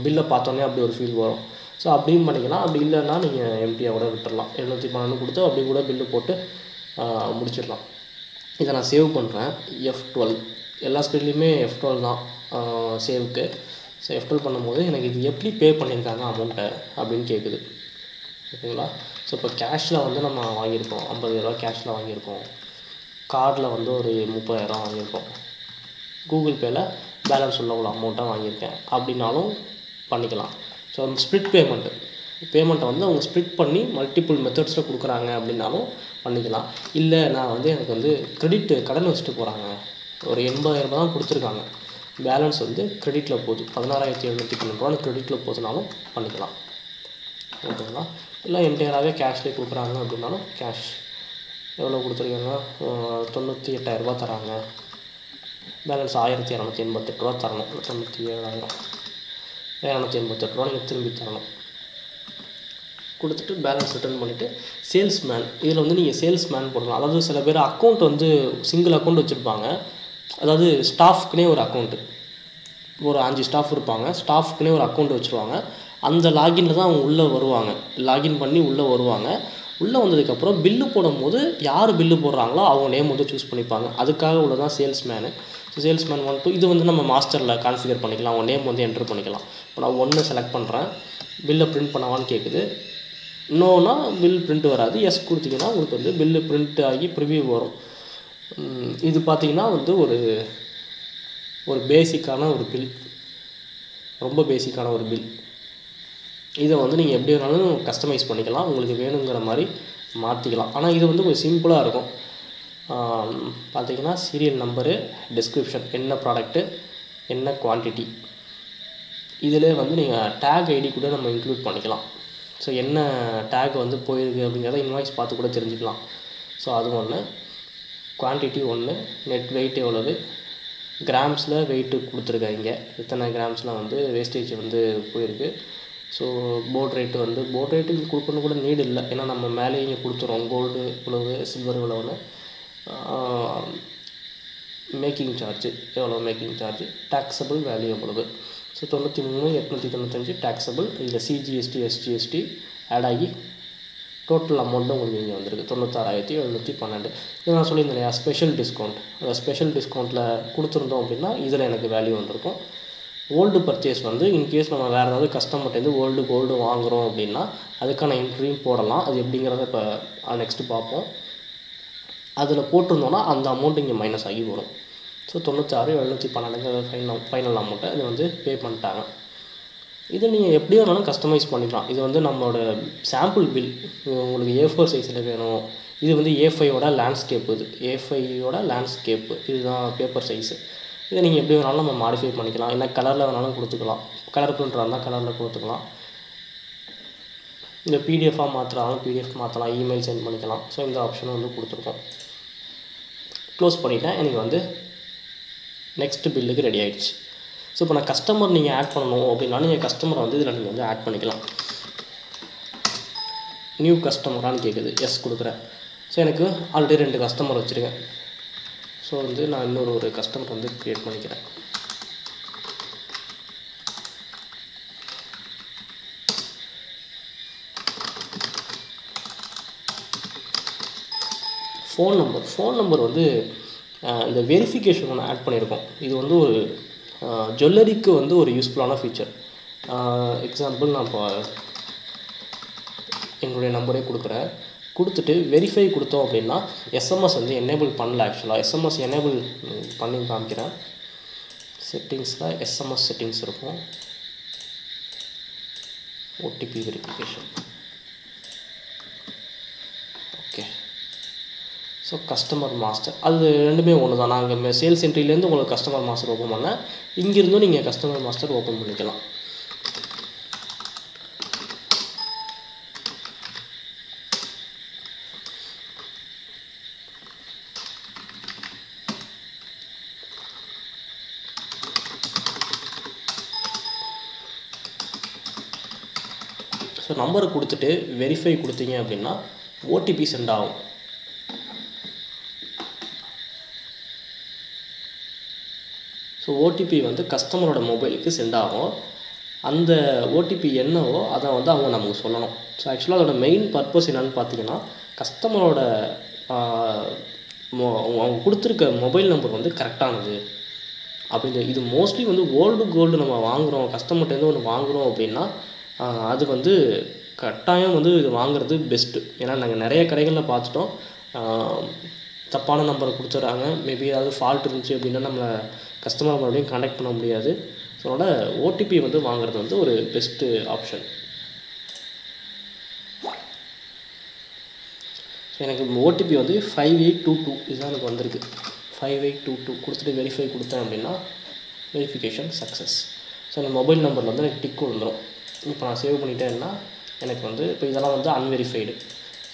A: பில்லை பார்த்தோன்னே அப்படி ஒரு ஃபீல் வரும். ஸோ அப்படியும் பண்ணிக்கலாம். அப்படி இல்லைன்னா நீங்கள் எம்டியாக கூட விட்டுடலாம். 712 கொடுத்து அப்படி கூட பில்லு போட்டு முடிச்சிடலாம். இதை நான் சேவ் பண்ணுறேன். F12 எல்லா ஸ்க்ரீன்லேயுமே F12 தான் சேவுக்கு. ஸோ F12 பண்ணும்போது எனக்கு இது எப்படி பே பண்ணியிருக்காங்க அமௌண்ட்டை அப்படின்னு கேட்குது. ஓகேங்களா? ஸோ இப்போ கேஷில் வந்து நம்ம வாங்கியிருக்கோம், ₹50,000 கேஷில் வாங்கியிருக்கோம். கார்டில் வந்து ஒரு ₹30,000 வாங்கியிருக்கோம். கூகுள் பேயில் பேலன்ஸ் உள்ள ஒரு அமௌண்ட்டாக வாங்கியிருக்கேன் அப்படின்னாலும் பண்ணிக்கலாம். ஸோ ஸ்ப்ளிட் பேமெண்ட்டை வந்து அவங்க ஸ்ப்ளிட் பண்ணி மல்டிபிள் மெத்தட்ஸில் கொடுக்குறாங்க அப்படின்னாலும் பண்ணிக்கலாம். இல்லை நான் வந்து எனக்கு வந்து கடன் வச்சுட்டு போகிறாங்க, ஒரு ₹80,000 தான் கொடுத்துருக்காங்க, பேலன்ஸ் வந்து கிரெடிட்டில் போகுது, ₹16,712 கிரெடிட்டில் போகுதுனாலும் பண்ணிக்கலாம். ஓகேங்களா? இல்லை என்டையராகவே கேஷ்லேயே கொடுக்குறாங்க அப்படின்னாலும் கேஷ் எவ்வளோ கொடுத்துருக்காங்க, ₹98,000 தராங்க, பேலன்ஸ் ₹1,288 தரணும். 97,000 288 நீங்கள் திரும்பி தரணும். கொடுத்துட்டு பேலன்ஸ் ரிட்டர்ன் பண்ணிவிட்டு சேல்ஸ்மேன், இதில் வந்து நீங்கள் சேல்ஸ்மேன் போடலாம். அதாவது சில பேர் அக்கௌண்ட் வந்து சிங்கிள் அக்கௌண்ட் வச்சுருப்பாங்க. அதாவது ஸ்டாஃப்க்குனே ஒரு அக்கௌண்ட்டு, ஒரு 5 ஸ்டாஃப் இருப்பாங்க, ஸ்டாஃப்க்குனே ஒரு அக்கௌண்ட் வச்சுருவாங்க. அந்த லாகினில் தான் அவங்க உள்ளே வருவாங்க, லாகின் பண்ணி உள்ளே வருவாங்க. உள்ளே வந்ததுக்கப்புறம் பில்லு போடும்போது யார் பில்லு போடுறாங்களோ அவங்க நேம் வந்து சூஸ் பண்ணிப்பாங்க. அதுக்காக உள்ளதான் சேல்ஸ்மேனு. ஸோ சேல்ஸ்மேன் 1, 2 இது வந்து நம்ம மாஸ்டரில் கான்ஃபிகர் பண்ணிக்கலாம். அவங்க நேம் வந்து என்ட்ரு பண்ணிக்கலாம். இப்போ நான் 1 செலக்ட் பண்ணுறேன். பில்லை பிரிண்ட் பண்ணவான்னு கேட்குது. நோனா பில் பிரிண்ட் வராது. எஸ் கொடுத்தீங்கன்னா உங்களுக்கு வந்து பில்லு பிரிண்ட் ஆகி ப்ரிவியூ வரும். இது பார்த்திங்கன்னா வந்து ஒரு பேசிக்கான ஒரு பில், ரொம்ப பேசிக்கான ஒரு பில். இதை வந்து நீங்கள் எப்படி வேணாலும் கஸ்டமைஸ் பண்ணிக்கலாம், உங்களுக்கு வேணுங்கிற மாதிரி மாற்றிக்கலாம். ஆனால் இது வந்து கொஞ்சம் சிம்பிளாக இருக்கும். பார்த்திங்கன்னா சீரியல் நம்பரு, டிஸ்கிரிப்ஷன், என்ன ப்ராடக்ட்டு, என்ன குவான்டிட்டி, இதிலே வந்து நீங்கள் டேக் ஐடி கூட நம்ம இன்க்ளூட் பண்ணிக்கலாம். ஸோ என்ன டேக் வந்து போயிருக்கு அப்படிங்கிறத இன்வாய்ஸ் பார்த்து கூட தெரிஞ்சுக்கலாம். ஸோ அது ஒன்று. குவான்டிட்டி 1, நெட் வெயிட் எவ்வளவு, கிராம்ஸில் வெயிட்டு கொடுத்துருக்காங்க, எத்தனை கிராம்ஸில் வந்து வேஸ்டேஜ் வந்து போயிருக்கு. ஸோ போர்ட் ரேட்டு இங்கே கொடுக்கணும் கூட நீடு இல்லை, ஏன்னா நம்ம மேலே இங்கே கொடுத்துறோம் கோல்டு இவ்வளவு, சில்வர் இவ்வளவுன்னு. மேக்கிங் சார்ஜு எவ்வளோ, மேக்கிங் சார்ஜு, டேக்ஸபிள் வேல்யூ எவ்வளவு. So 93,895 taxable. இதில் சிஜிஎஸ்டி, எஸ்ஜிஎஸ்டி ஆட் ஆகி டோட்டல் அமௌண்ட்டு உங்களுக்கு இங்கே வந்திருக்கு 96,712. இது நான் சொல்லியிருந்தேன் இல்லையா, ஸ்பெஷல் டிஸ்கவுண்ட். அந்த ஸ்பெஷல் டிஸ்கவுண்ட்டில் கொடுத்துருந்தோம் அப்படின்னா இதில் எனக்கு வேல்யூ வந்திருக்கும். ஓல்டு பர்ச்சேஸ் வந்து இன்கேஸ் நம்ம வேறு ஏதாவது கஸ்டமர்ட்டேருந்து கோல்டு வாங்குகிறோம் அப்படின்னா அதுக்கான என்ட்ரியும் போடலாம். அது எப்படிங்கிறத இப்போ நெக்ஸ்ட்டு பார்ப்போம். அதில் போட்டிருந்தோன்னா அந்த அமௌண்ட் இங்கே மைனஸ் ஆகி வரும். ஸோ 96,712 ஃபைனல் அமௌண்ட்டை இது வந்து பே பண்ணிட்டாங்க. இது நீங்கள் எப்படி வேணாலும் கஸ்டமைஸ் பண்ணிக்கலாம். இது வந்து நம்மளோட சாம்பிள் பில். உங்களுக்கு A4 சைஸில் வேணும். இது வந்து A5யோட லேண்ட்ஸ்கேப்பு, A5யோட லேண்ட்ஸ்கேப்பு, இதுதான் பேப்பர் சைஸு. இதை நீங்கள் எப்படி வேணாலும் நம்ம மாடிஃபை பண்ணிக்கலாம். என்ன கலரில் வேணாலும் கொடுத்துக்கலாம். கலர் பிரிண்டராக இருந்தால் கலரில் கொடுத்துக்கலாம். இந்த பிடிஎஃபாக மாற்றலாம், பிடிஎஃப் மாற்றலாம், இமெயில் சென்ட் பண்ணிக்கலாம். ஸோ இந்த ஆப்ஷனும் வந்து கொடுத்துருக்கோம். க்ளோஸ் பண்ணிவிட்டேன். எனக்கு வந்து நெக்ஸ்ட்டு பில்லுக்கு ரெடி ஆகிடுச்சு. ஸோ இப்போ நான் கஸ்டமர் நீங்கள் ஆட் பண்ணணும் அப்படின்னா நீங்கள் கஸ்டமரை வந்து இதில் நீங்கள் வந்து ஆட் பண்ணிக்கலாம். நியூ கஸ்டமரானு கேட்குது, எஸ் கொடுக்குறேன். ஸோ எனக்கு ஆல்ரெடி 2 கஸ்டமர் வச்சுருக்கேன். ஸோ வந்து நான் இன்னொரு கஸ்டமர் வந்து க்ரியேட் பண்ணிக்கிறேன். ஃபோன் நம்பர் வந்து இந்த வெரிஃபிகேஷன் ஒன்று ஆட் பண்ணியிருக்கோம். இது வந்து ஒரு ஜுவல்லரிக்கு வந்து ஒரு யூஸ்ஃபுல்லான ஃபீச்சர். எக்ஸாம்பிள் நான் இப்போ என்னுடைய நம்பரே கொடுக்குறேன். கொடுத்துட்டு வெரிஃபை கொடுத்தோம் அப்படின்னா எஸ்எம்எஸ் வந்து எனேபிள் பண்ணல. ஆக்சுவலாக எஸ்எம்எஸ் எனேபிள் பண்ணி காமிக்கிறேன். செட்டிங்ஸில் எஸ்எம்எஸ் செட்டிங்ஸ் இருக்கும், OTP verification. Okay, so customer master அது ரெண்டுமே ஒன்று தான். நாங்கள் சேல்ஸ் என்ட்ரிலேருந்து உங்களுக்கு கஸ்டமர் மாஸ்டர் ஓப்பன் பண்ணேன், இங்கேருந்தும் நீங்கள் கஸ்டமர் மாஸ்டர் ஓப்பன் பண்ணிக்கலாம். ஸோ நம்பரை கொடுத்துட்டு வெரிஃபை கொடுத்தீங்க அப்படின்னா ஓடிபி சென்ட் ஆகும். ஸோ ஓடிபி வந்து கஸ்டமரோட மொபைலுக்கு சென்ட் ஆகும். அந்த ஓடிபி என்னவோ அதை வந்து அவங்க நமக்கு சொல்லணும். ஸோ ஆக்சுவலாக அதோட மெயின் பர்பஸ் என்னென்னு பார்த்தீங்கன்னா கஸ்டமரோட அவங்க கொடுத்துருக்க மொபைல் நம்பர் வந்து கரெக்டானது அப்படின்னு. இது மோஸ்ட்லி வந்து ஓல்டு கோல்டு நம்ம வாங்குகிறோம், கஸ்டமர்கிட்டேருந்து ஒன்று வாங்குகிறோம் அப்படின்னா அது வந்து கட்டாயம் வந்து இது வாங்குறது பெஸ்ட்டு. ஏன்னா நாங்கள் நிறைய கடைகளில் பார்த்துட்டோம், தப்பான நம்பரை கொடுத்துட்றாங்க. மேபி ஏதாவது ஃபால்ட் இருந்துச்சு அப்படின்னா நம்மளை கஸ்டமர் மறுபடியும் கான்டாக்ட் பண்ண முடியாது. ஸோ அதனால் ஓடிபி வந்து வாங்குறது வந்து ஒரு பெஸ்ட்டு ஆப்ஷன். ஸோ எனக்கு ஓடிபி வந்து 5822 இதுதான் எனக்கு வந்திருக்கு. 5822 கொடுத்துட்டு வெரிஃபை கொடுத்தேன் அப்படின்னா வெரிஃபிகேஷன் சக்ஸஸ். ஸோ அந்த மொபைல் நம்பரில் வந்து எனக்கு டிக் வந்துடும். இப்போ நான் சேவ் பண்ணிட்டேன்னா எனக்கு வந்து இப்போ இதெல்லாம் வந்து அன்வெரிஃபைடு,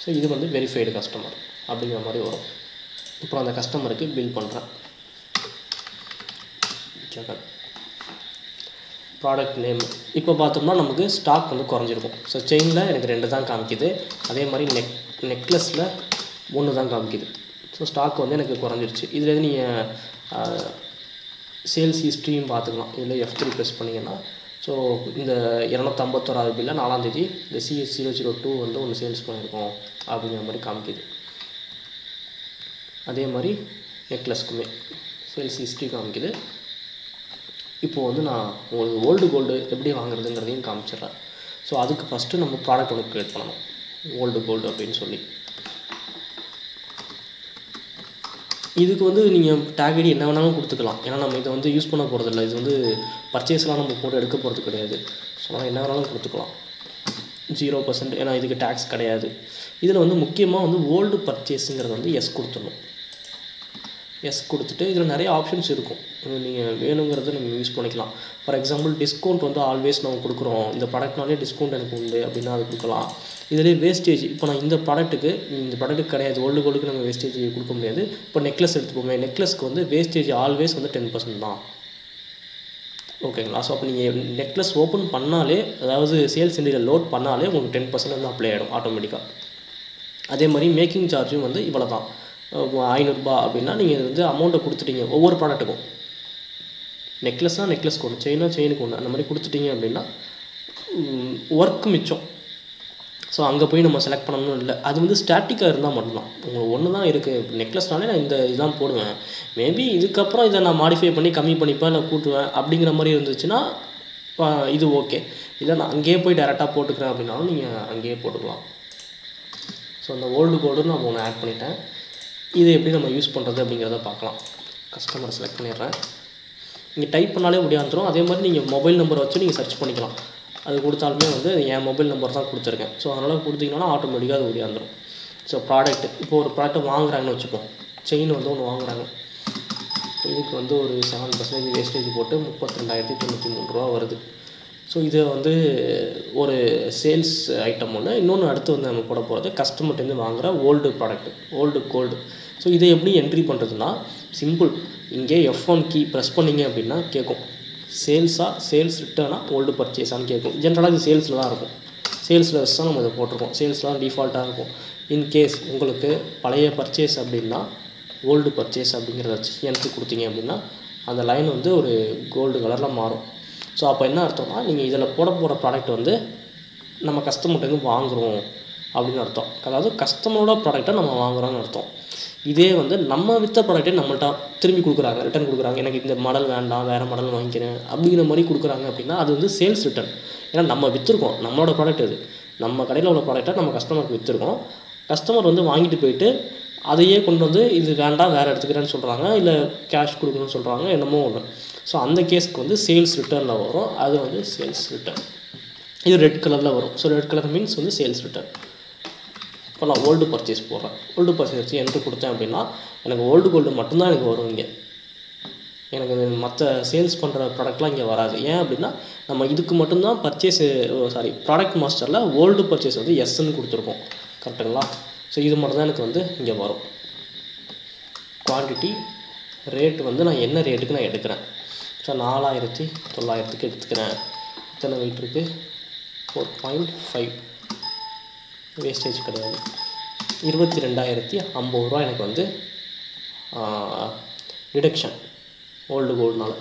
A: ஸோ இது வந்து வெரிஃபைடு கஸ்டமர் அப்படிங்கிற மாதிரி வரும். இப்போ அந்த கஸ்டமருக்கு பில் பண்ணுறேன். ப்ராடக்ட் நேம் இப்போ பார்த்தோம்னா நமக்கு ஸ்டாக் வந்து குறைஞ்சிருக்கும். ஸோ செயினில் எனக்கு 2 தான் காமிக்குது, அதே மாதிரி நெக்லஸில் 1 தான் காமிக்குது. ஸோ ஸ்டாக் வந்து எனக்கு குறைஞ்சிருச்சு. இதில் நீங்கள் சேல்ஸ் ஹிஸ்ட்ரியும் பார்த்துக்கலாம். இதில் F3 ப்ரெஸ் பண்ணிங்கன்னா ஸோ இந்த 251 பில்லில் 4ஆம் தேதி இந்த CS002 வந்து ஒன்று சேல்ஸ் பண்ணியிருக்கோம் அப்படிங்கிற மாதிரி காமிக்குது. அதே மாதிரி நெக்லஸ்க்குமே சேல்ஸ் ஹிஸ்ட்ரி காமிக்குது. இப்போது வந்து நான் உங்களுக்கு ஓல்டு கோல்டு எப்படி வாங்குறதுங்கிறதையும் காமிச்சிடுறேன். ஸோ அதுக்கு ஃபஸ்ட்டு நம்ம ப்ராடக்ட் ஒன்று க்ரியேட் பண்ணணும், ஓல்டு கோல்டு அப்படின்னு சொல்லி. இதுக்கு வந்து நீங்கள் டேக் ஐடி என்ன வேணாலும் கொடுத்துக்கலாம். ஏன்னா நம்ம இதை வந்து யூஸ் பண்ண போகிறதில்ல, இது வந்து பர்ச்சேஸ்லாம் நம்ம போட்டு எடுக்க போகிறது கிடையாது. ஸோ நம்ம என்ன வேணாலும் கொடுத்துக்கலாம். 0%, ஏன்னா இதுக்கு டேக்ஸ் கிடையாது. இதில் வந்து முக்கியமாக வந்து ஓல்டு பர்ச்சேஸுங்கிறது வந்து எஸ் கொடுத்துடணும். எஸ் கொடுத்துட்டு இதில் நிறைய ஆப்ஷன்ஸ் இருக்கும், நீங்கள் வேணுங்கிறத நீங்கள் யூஸ் பண்ணிக்கலாம். ஃபார் எக்ஸாம்பிள் டிஸ்கவுண்ட் வந்து ஆல்வேஸ் நம்ம கொடுக்குறோம், இந்த ப்ராடக்ட்னாலே டிஸ்கவுண்ட் எனக்கு உண்டு அப்படின்னா அது கொடுக்கலாம். இதிலே வேஸ்டேஜ், இப்போ நான் இந்த ப்ராடக்ட்டுக்கு கிடையாது, ஓல்டு கோல்டுக்கு நம்ம வேஸ்டேஜ் கொடுக்க முடியாது. இப்போ நெக்லஸ் எடுத்துப்போமே, நெக்லஸ்க்கு வந்து வேஸ்டேஜ் ஆல்வேஸ் வந்து 10% தான். ஓகேங்களா? ஸோ அப்போ நீங்கள் நெக்லஸ் ஓப்பன் பண்ணாலே, அதாவது சேல்ஸ் இண்டியில் லோட் பண்ணாலே உங்களுக்கு 10% வந்து அப்ளை ஆகிடும் ஆட்டோமேட்டிக்காக. அதே மாதிரி மேக்கிங் சார்ஜும் வந்து இவ்வளோ தான், 500 ரூபா அப்படின்னா நீங்கள் இது வந்து அமௌண்ட்டை கொடுத்துட்டீங்க ஒவ்வொரு ப்ராடக்ட்டுக்கும். நெக்லஸ்னால் நெக்லஸ்க்கு ஒன்று, செயினுக்கு ஒன்று, அந்த மாதிரி கொடுத்துட்டீங்க அப்படின்னா ஒர்க்கு மிச்சம். ஸோ அங்கே போய் நம்ம செலக்ட் பண்ணணும்னு இல்லை, அது வந்து ஸ்டாட்டிக்காக இருந்தால் மட்டும்தான். உங்களுக்கு ஒன்று தான் இருக்குது, நெக்லஸ்னாலே நான் இந்த இதுதான் போடுவேன், மேபி இதுக்கப்புறம் இதை நான் மாடிஃபை பண்ணி கம்மி பண்ணிப்பேன், இல்லை கூட்டுவேன் அப்படிங்கிற மாதிரி இருந்துச்சுன்னா இது ஓகே. இல்லை நான் அங்கேயே போய் டேரெக்டாக போட்டுக்கிறேன் அப்படின்னாலும் நீங்கள் அங்கேயே போட்டுக்கலாம். ஸோ அந்த ஓல்டு கோல்டு நான் ஒன்று ஆட் பண்ணிட்டேன். இதை எப்படி நம்ம யூஸ் பண்ணுறது அப்படிங்கிறத பார்க்கலாம். கஸ்டமரை செலக்ட் பண்ணிடுறேன். நீங்கள் டைப் பண்ணாலே முடியாந்துடும். அதே மாதிரி நீங்கள் மொபைல் நம்பரை வச்சு நீங்கள் சர்ச் பண்ணிக்கலாம். அது கொடுத்தாலுமே வந்து என் மொபைல் நம்பர் தான் கொடுத்துருக்கேன். ஸோ அதனால் கொடுத்தீங்கன்னா ஆட்டோமேட்டிக்காக அது முடியாந்துடும். ஸோ ப்ராடக்ட், இப்போ ஒரு ப்ராடக்ட்டை வாங்குறாங்கன்னு வச்சுப்போம், செயின் வந்து ஒன்று வாங்குறாங்க, இதுக்கு வந்து ஒரு 7% வேஸ்டேஜ் போட்டு 32,093 ரூபா வருது. ஸோ இதை வந்து ஒரு சேல்ஸ் ஐட்டம் ஒன்று. இன்னொன்று அடுத்து வந்து நம்ம போட போகிறது கஸ்டமர்கிட்டேருந்து வாங்குகிற old product, old gold. So இதை எப்படி என்ட்ரி பண்ணுறதுன்னா சிம்பிள், இங்கே F1 கீ ப்ரெஸ் பண்ணிங்க அப்படின்னா கேட்கும் சேல்ஸ் ரிட்டர்னா ஓல்டு பர்ச்சேஸான்னு கேட்கும். ஜென்ரலாக இது சேல்ஸில் தான் இருக்கும், சேல்ஸில் தான் நம்ம இதை போட்டிருக்கோம், சேல்ஸ்லாம் டிஃபால்ட்டாக இருக்கும். இன்கேஸ் உங்களுக்கு பழைய பர்ச்சேஸ் அப்படின்னா ஓல்டு பர்ச்சேஸ் அப்படிங்கிறத வச்சு என்ட்ரி கொடுத்தீங்க அப்படின்னா அந்த லைன் வந்து ஒரு கோல்டு கலரில் மாறும். ஸோ அப்போ என்ன அர்த்தம்னா நீங்கள் இதில் போட போகிற ப்ராடக்ட் வந்து நம்ம கஸ்டமர்கிட்டருந்து வாங்குகிறோம் அப்படின்னு அர்த்தம். அதாவது கஸ்டமரோட ப்ராடக்டை நம்ம வாங்குகிறோன்னு அர்த்தம். இதே வந்து நம்ம விற்ற ப்ராடக்ட்டை நம்மள்ட்ட திரும்பி கொடுக்குறாங்க, ரிட்டர்ன் கொடுக்குறாங்க, எனக்கு இந்த மாடல் வேண்டாம் வேறு மாடல் வாங்கிக்கிறேன் அப்படிங்கிற மாதிரி கொடுக்குறாங்க அப்படின்னா அது வந்து சேல்ஸ் ரிட்டர்ன். ஏன்னா நம்ம விற்றுருக்கோம், நம்மளோட ப்ராடக்ட் அது, நம்ம கடையில் உள்ள ப்ராடக்டை நம்ம கஸ்டமருக்கு விற்றுருக்கோம், கஸ்டமர் வந்து வாங்கிட்டு போயிட்டு அதையே கொண்டு வந்து இது வேண்டாம் வேறு எடுத்துக்கிறேன்னு சொல்கிறாங்க, இல்லை கேஷ் கொடுக்கணும்னு சொல்கிறாங்க, என்னமோ ஒன்று. ஸோ அந்த கேஸ்க்கு வந்து சேல்ஸ் ரிட்டர்னில் வரும். அது வந்து சேல்ஸ் ரிட்டர்ன். இது ரெட் கலரில் வரும். ஸோ ரெட் கலர் மீன்ஸ் வந்து சேல்ஸ் ரிட்டர்ன். இப்போ நான் ஓல்டு பர்ச்சேஸ் போடுறேன். ஓல்டு பர்ச்சேஸ் வச்சு என்ட்ரு கொடுத்தேன் அப்படின்னா எனக்கு ஓல்டு கோல்டு மட்டும்தான் எனக்கு வரும். இங்கே எனக்கு மற்ற சேல்ஸ் பண்ணுற ப்ராடக்ட்லாம் இங்கே வராது. ஏன் அப்படின்னா நம்ம இதுக்கு மட்டும்தான் ப்ராடக்ட் மாஸ்டரில் ஓல்டு பர்ச்சேஸ் வந்து எஸ்ன்னு கொடுத்துருக்கோம். கரெக்டுங்களா? ஸோ இது மட்டும்தான் எனக்கு வந்து இங்கே வரும். குவான்டிட்டி ரேட் வந்து நான் என்ன ரேட்டுக்கு நான் எடுக்கிறேன். ஸோ 4900 எடுத்துக்கிறேன். எத்தனை வெயிட் இருக்குது? 4.5. வேஸ்டேஜ் கிடையாது. 22,050 எனக்கு வந்து டிடக்ஷன் ஓல்டு கோல்டுனால.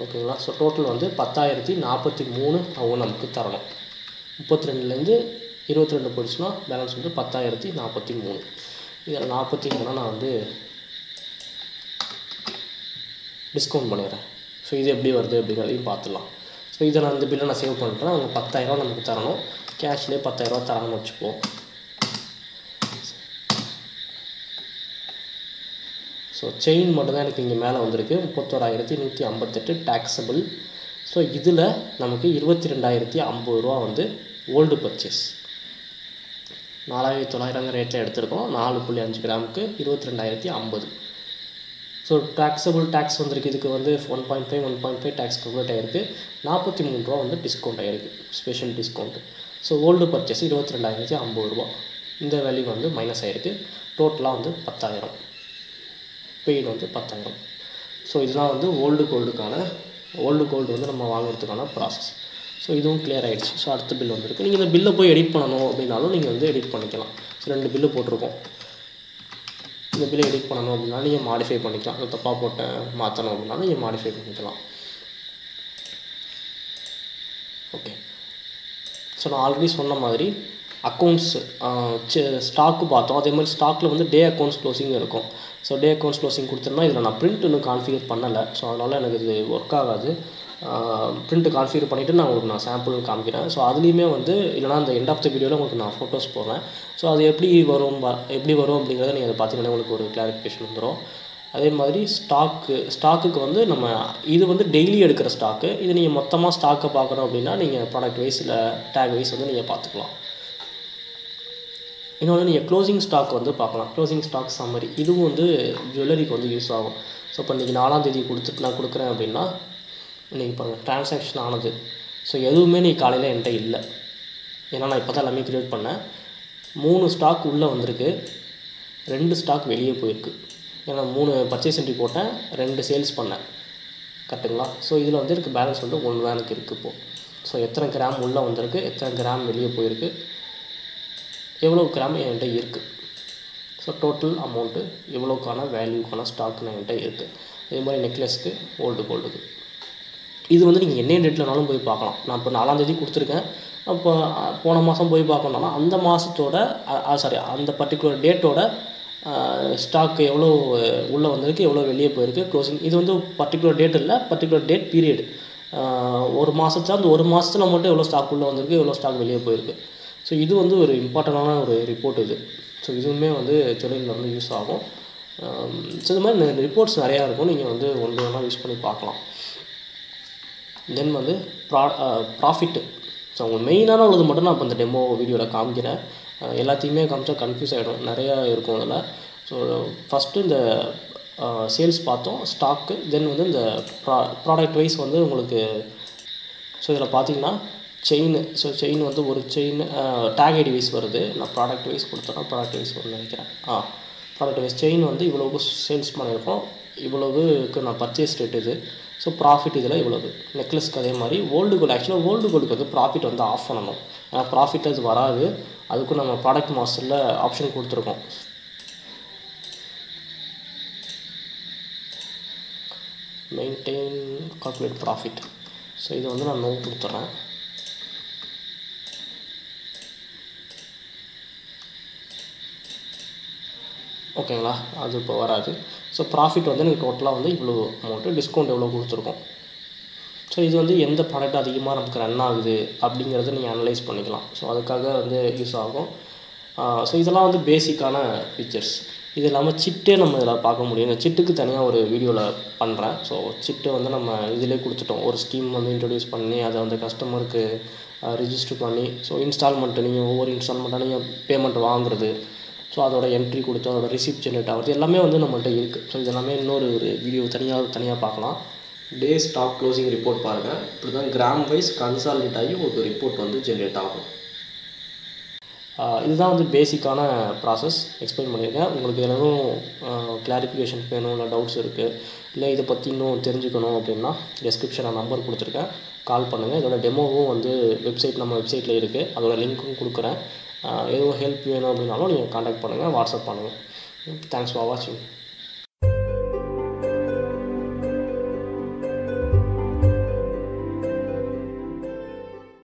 A: ஓகேங்களா? ஸோ டோட்டல் வந்து 10,043 அவங்க நமக்கு தரணும். 32லேருந்து 22 போயிடுச்சுன்னா பேலன்ஸ் வந்து 10,043. இதில் 43 நான் வந்து டிஸ்கவுண்ட் பண்ணிடுறேன். ஸோ இது எப்படி வருது அப்படிங்கிறதையும் பார்த்துடலாம். ஸோ இதை நான் இந்த பில்லை நான் சேவ் பண்ணுறேன். அவங்க 10,000 நமக்கு தரணும். கேஷ்லேயே 10,000 தரணும்னு வச்சுப்போம். ஸோ செயின் மட்டும்தான் எனக்கு இங்கே மேலே வந்திருக்கு. 31,158 டேக்ஸபிள். ஸோ இதில் நமக்கு 22,050 வந்து ஓல்டு பர்ச்சேஸ். 4,900 ரேட்டில் எடுத்திருக்கோம். 4.5 கிராமுக்கு 22,050. ஸோ டேக்ஸபிள் டேக்ஸ் வந்திருக்கு. இதுக்கு வந்து 1.5 டேக்ஸ் கம்ப்ளீட் ஆகிருக்கு. 43 ரூபா வந்து டிஸ்கவுண்ட் ஆகிருக்கு, special discount. So old purchase 22,050. இந்த வேல்யூ வந்து மைனஸ் ஆகிருக்கு. டோட்டலாக வந்து 10,000. பெய்டு வந்து 10,000. ஸோ இதெல்லாம் வந்து ஓல்டு கோல்டு வந்து நம்ம வாங்குறதுக்கான ப்ராசஸ். ஸோ இதுவும் கிளியர் ஆகிடுச்சு. ஸோ அடுத்த பில் வந்துருக்கு. நீங்கள் இந்த பில்லை போய் எடிட் பண்ணணும் அப்படின்னாலும் நீங்கள் வந்து எடிட் பண்ணிக்கலாம். ஸோ 2 பில்லு போட்டிருக்கோம். இந்த பில்லை எடிட் பண்ணணும் அப்படின்னா நீங்கள் மாடிஃபை பண்ணிக்கலாம். அது தப்பாக போட்டேன் மாற்றணும் அப்படின்னாலும் நீங்கள் மாடிஃபை பண்ணிக்கலாம். ஓகே. ஸோ நான் ஆல்ரெடி சொன்ன மாதிரி அக்கௌண்ட்ஸ் ஸ்டாக்கு பார்த்தோம். அதே மாதிரி ஸ்டாக்கில் வந்து டே அக்கௌண்ட்ஸ் க்ளோசிங் இருக்கும். ஸோ டே அக்கௌண்ட்ஸ் க்ளோசிங் கொடுத்தோம்னா இதில் நான் பிரிண்ட் இன்னும் கான்ஃபிகர் பண்ணலை. ஸோ அதனால் எனக்கு இது ஒர்க் ஆகாது. பிரிண்ட்டு கான்ஃபிகர் பண்ணிவிட்டு நான் உங்களுக்கு சாம்பிள் காமிக்கிறேன். ஸோ அதுலேயுமே வந்து இல்லைனா அந்த எண்ட் ஆஃப் த வீடியோவில் உங்களுக்கு நான் ஃபோட்டோஸ் போடுறேன். ஸோ அது எப்படி வரும் அப்படிங்கிறத நீங்கள் அதை பார்த்தீங்கன்னா உங்களுக்கு ஒரு கிளாரிஃபிகேஷன் வந்துடும். அதே மாதிரி ஸ்டாக்குக்கு வந்து நம்ம இது வந்து டெய்லி எடுக்கிற ஸ்டாக்கு. இது நீங்கள் மொத்தமாக ஸ்டாக்கை பார்க்கணும் அப்படின்னா நீங்கள் ப்ராடக்ட் வைஸ் இல்லை டேக் வைஸ் வந்து நீங்கள் பார்த்துக்கலாம். இன்னொன்று நீங்கள் க்ளோசிங் ஸ்டாக் வந்து பார்க்கலாம். க்ளோசிங் ஸ்டாக் சம்மரி இதுவும் வந்து ஜுவல்லரிக்கு வந்து யூஸ் ஆகும். ஸோ இப்போ இன்றைக்கி 4ஆம் தேதி கொடுத்துட்டு நான் கொடுக்குறேன் அப்படின்னா இன்றைக்கி பாருங்கள் ட்ரான்சாக்ஷன் ஆனது. ஸோ எதுவுமே இன்றைக்கி காலையில் என்கிட்ட இல்லை. ஏன்னா நான் இப்போ தான் எல்லாமே க்ரியேட் பண்ணேன். 3 ஸ்டாக் உள்ளே வந்திருக்கு, 2 ஸ்டாக் வெளியே போயிருக்கு. ஏன்னா 3 பர்ச்சேஸ் என்ட்ரி போட்டேன், 2 சேல்ஸ் பண்ணேன். கரெக்டுங்களா? ஸோ இதில் வந்து எனக்கு பேலன்ஸ் வந்து 1 தான் எனக்கு இருக்குது இப்போது. ஸோ எத்தனை கிராம் உள்ளே வந்திருக்கு, எத்தனை கிராம் வெளியே போயிருக்கு, எவ்வளோ கிராம் என்கிட்ட இருக்குது. ஸோ டோட்டல் அமௌண்ட்டு எவ்வளோக்கான வேல்யூக்கான ஸ்டாக் என்கிட்ட இருக்குது. அதே மாதிரி நெக்லஸ்க்கு ஓல்டு கோல்டுக்கு இது வந்து நீங்கள் என்ன டேட்லனாலும் போய் பார்க்கலாம். நான் இப்போ 4ஆம் தேதி கொடுத்துருக்கேன். அப்போ போன மாதம் போய் பார்க்கணுன்னா அந்த மாதத்தோட அந்த பர்டிகுலர் டேட்டோட ஸ்டாக் எவ்வளோ உள்ளே வந்திருக்கு, எவ்வளோ வெளியே போயிருக்கு, க்ளோசிங். இது வந்து பர்டிகுலர் டேட் இல்லை, பர்டிகுலர் டேட் பீரியட். ஒரு மாதத்துல அந்த ஒரு மாதத்தில் மட்டும் எவ்வளோ ஸ்டாக் உள்ளே வந்திருக்கு, எவ்வளோ ஸ்டாக் வெளியே போயிருக்கு. ஸோ இது வந்து ஒரு இம்பார்ட்டண்டான ஒரு ரிப்போர்ட் இது. ஸோ இதுவுமே வந்து ஜுவல்லரியில் வந்து யூஸ் ஆகும். ஸோ இது மாதிரி ரிப்போர்ட்ஸ் நிறையா இருக்கும். நீங்கள் வந்து ஒன்று ஒன்றா யூஸ் பண்ணி பார்க்கலாம். தென் வந்து ப்ராஃபிட்டு. ஸோ உங்களுக்கு மெயினான உள்ளது மட்டும் நான் இப்போ இந்த டெமோ வீடியோவில் காமிக்கிறேன். எல்லாத்தையுமே காமிச்சா கன்ஃபியூஸ் ஆகிடும், நிறையா இருக்கும் அதில். ஸோ ஃபஸ்ட்டு இந்த சேல்ஸ் பார்த்தோம், ஸ்டாக்கு. தென் வந்து இந்த ப்ராடக்ட் வைஸ் வந்து உங்களுக்கு. ஸோ இதில் பார்த்தீங்கன்னா செயின் வந்து ஒரு செயின் டேக் ஐடி வைஸ் வருது. நான் ப்ராடக்ட் வைஸ் கொடுத்தேன்னா ப்ராடக்ட் வைஸ் வரும்னு நினைக்கிறேன். ப்ராடக்ட் வைஸ் செயின் வந்து இவ்வளோக்கு சேல்ஸ் பண்ணியிருக்கோம், இவ்வளவுக்கு நான் பர்ச்சேஸ் ரேட் இது. ஸோ ப்ராஃபிட் இதில் இவ்வளவு. நெக்லஸ்க்கு அதே மாதிரி ஓல்டு கோல்டு. ஆக்சுவலாக ஓல்டு கோல்டுக்கு வந்து ப்ராஃபிட் வந்து ஆஃப் பண்ணணும். ஏன்னா ப்ராஃபிட் அது வராது. அதுக்கும் நம்ம ப்ராடக்ட் மாஸ்டரில் ஆப்ஷன் கொடுத்துருக்கோம். Maintain calculate profit. ஸோ இதை வந்து நான் நோ கொடுத்துட்றேன். ஓகேங்களா? அது இப்போ வராது. ஸோ ப்ராஃபிட் வந்து எனக்கு டோட்டலாக வந்து இவ்வளோ அமௌண்ட்டு, டிஸ்கவுண்ட் எவ்வளோ கொடுத்துருக்கோம். ஸோ இது வந்து எந்த ப்ராடக்ட் அதிகமாக நமக்கு ரன் ஆகுது அப்படிங்கிறத நீங்கள் அனலைஸ் பண்ணிக்கலாம். ஸோ அதுக்காக வந்து யூஸ் ஆகும். ஸோ இதெல்லாம் வந்து பேசிக்கான ஃபீச்சர்ஸ். இது இல்லாமல் சிட்டே நம்ம இதில் பார்க்க முடியும். இந்த சிட்டுக்கு தனியாக ஒரு வீடியோவில் பண்ணுறேன். ஸோ சிட்டு வந்து நம்ம இதிலே கொடுத்துட்டோம். ஒரு ஸ்கீம் வந்து இன்ட்ரடியூஸ் பண்ணி அதை வந்து கஸ்டமருக்கு ரிஜிஸ்டர் பண்ணி, ஸோ இன்ஸ்டால்மெண்ட்டு நீங்கள் ஒவ்வொரு இன்ஸ்டால்மெண்ட்டாக நீங்கள் பேமெண்ட் வாங்குறது, ஸோ அதோட என்ட்ரி கொடுத்து அதோட ரிசிப்ட் ஜென்ரேட் ஆகிறது எல்லாமே வந்து நம்மள்ட்ட இருக்குது. ஸோ இதெல்லாமே இன்னொரு வீடியோ தனியாக பார்க்கலாம். டே ஸ்டாக் க்ளோசிங் ரிப்போர்ட் பாருங்கள். இப்படி தான் கிராம் வைஸ் கன்சாலிடேட் ஆகி ஒரு ரிப்போர்ட் வந்து ஜென்ரேட் ஆகும். இதுதான் வந்து பேசிக்கான ப்ராசஸ் எக்ஸ்பிளைன் பண்ணியிருக்கேன். உங்களுக்கு எதுவும் கிளாரிஃபிகேஷன் வேணும், இல்லை டவுட்ஸ் இருக்குது, இல்லை இதை பற்றி இன்னும் தெரிஞ்சுக்கணும் அப்படின்னா டிஸ்கிரிப்ஷனில் நம்பர் கொடுத்துருக்கேன், கால் பண்ணுங்கள். இதோட டெமோவும் வந்து நம்ம வெப்சைட்டில் இருக்குது, அதோட லிங்க்கும் கொடுக்குறேன். எதுவும் ஹெல்ப் வேணும் அப்படின்னாலும் நீங்கள் காண்டாக்ட் பண்ணுங்கள், வாட்ஸ்அப் பண்ணுங்கள். தேங்க்ஸ் ஃபார் வாட்சிங்.